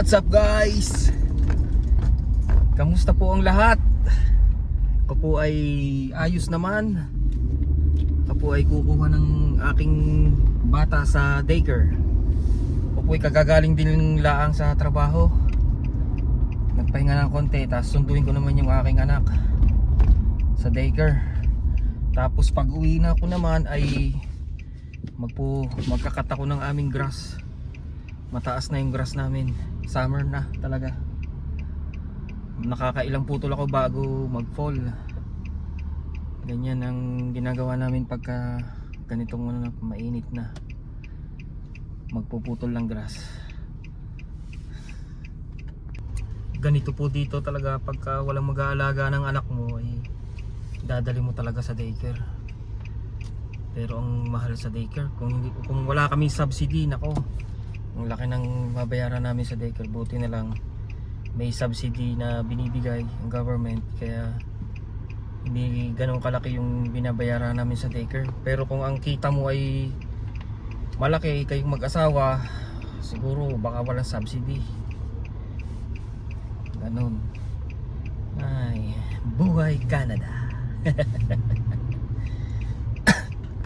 What's up guys? Kamusta po ang lahat? Ako po ay ayos naman. Ako po ay kukuha ng aking bata sa daycare. Ako po ay kagagaling din laang sa trabaho. Nagpahinga ng konti, tapos sunduin ko naman yung aking anak sa daycare. Tapos pag uwi na ako naman ay magkakat ako ng aming grass. Mataas na yung grass namin. Summer na talaga. Nakakailang putol ako bago mag fall. Ganyan ang ginagawa namin pagka ganitong mainit na. Magpuputol ng grass. Ganito po dito talaga pagka walang mag-aalaga ng anak mo ay dadali mo talaga sa daycare. Pero ang mahal sa daycare, kung wala kami subsidy, nako, ang laki ng babayaran namin sa daycare. Buti na lang may subsidy na binibigay ang government, kaya hindi ganun kalaki yung binabayaran namin sa daycare. Pero kung ang kita mo ay malaki, kayong mag-asawa, siguro baka walang subsidy. Ganun. Ay, buhay Canada.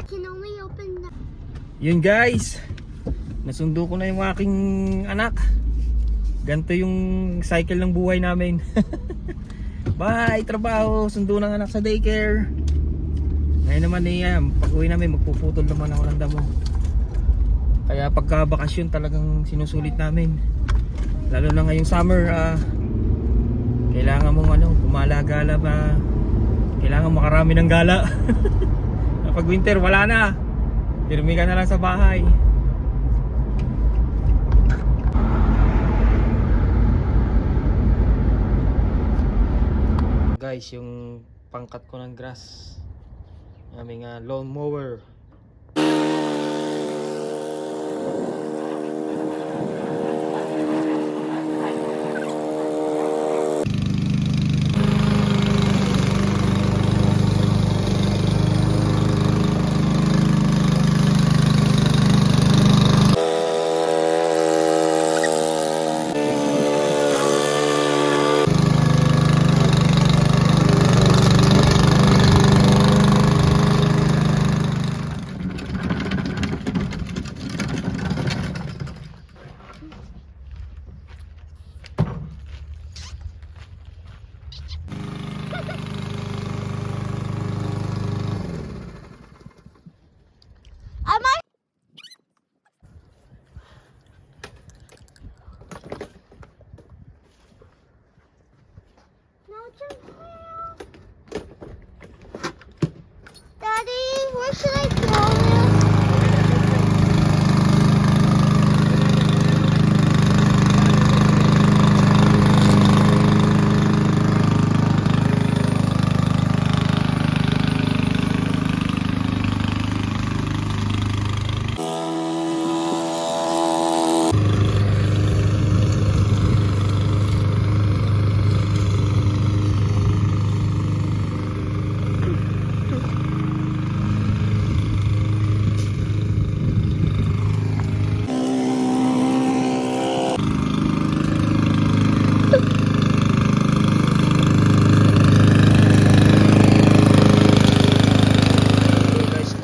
Can only open the... Yun guys, nasundo ko na yung aking anak. Ganito yung cycle ng buhay namin. Bye, trabaho, sundo ng anak sa daycare. Ngayon naman pag uwi namin magpuputol naman ako ng damo. Kaya pagka bakasyon talagang sinusulit namin. Lalo na ngayong summer, kailangan mong gumala-gala ba. Kailangan makarami ng gala. Pag winter wala na, pirmi ka na lang sa bahay. Guys, yung pangkat ko ng grass, aming lawn mower. Daddy, where should I throw it?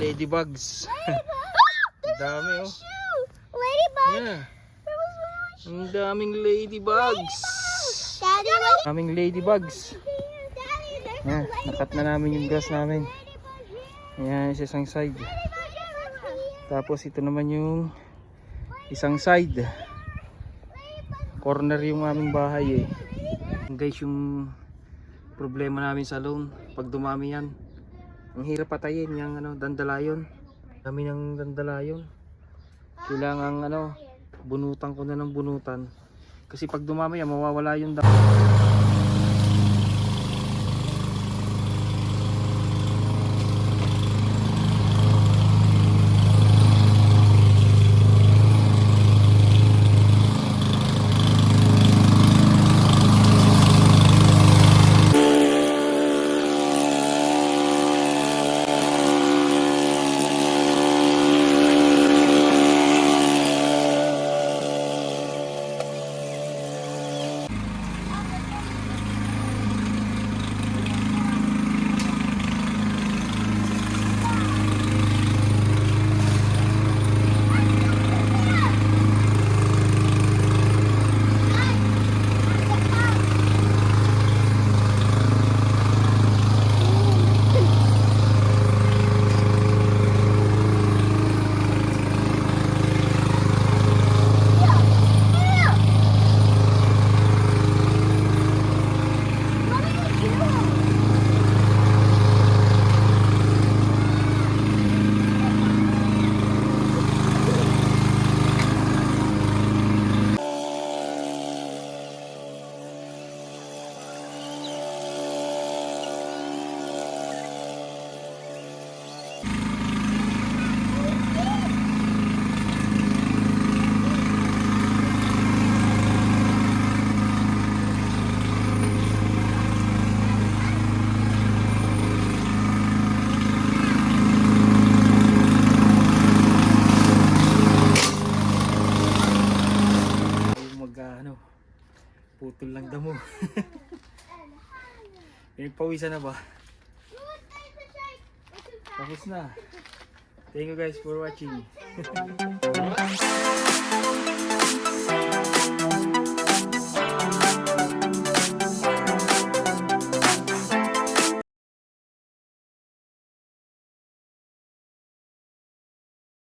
Ladybugs. Dami oh. Ladybug. Yeah. Ang daming ladybugs. Daddy, look. Daming ladybugs. Daddy, there's Yeah, nakat na namin yung grass namin. Ayan, sa isang side. Tapos ito naman yung isang side. Corner yung aming bahay eh. Guys, yung problema namin sa lawn, pag dumami yan, ang hirap patayin yung dandalayon. Dami ng dandalayon. Kailangan bunutan ko na ng bunutan. Kasi pag dumami yan, mawawala yung Putol lang damo. Pawisan na ba? Tapos na. Thank you guys for watching.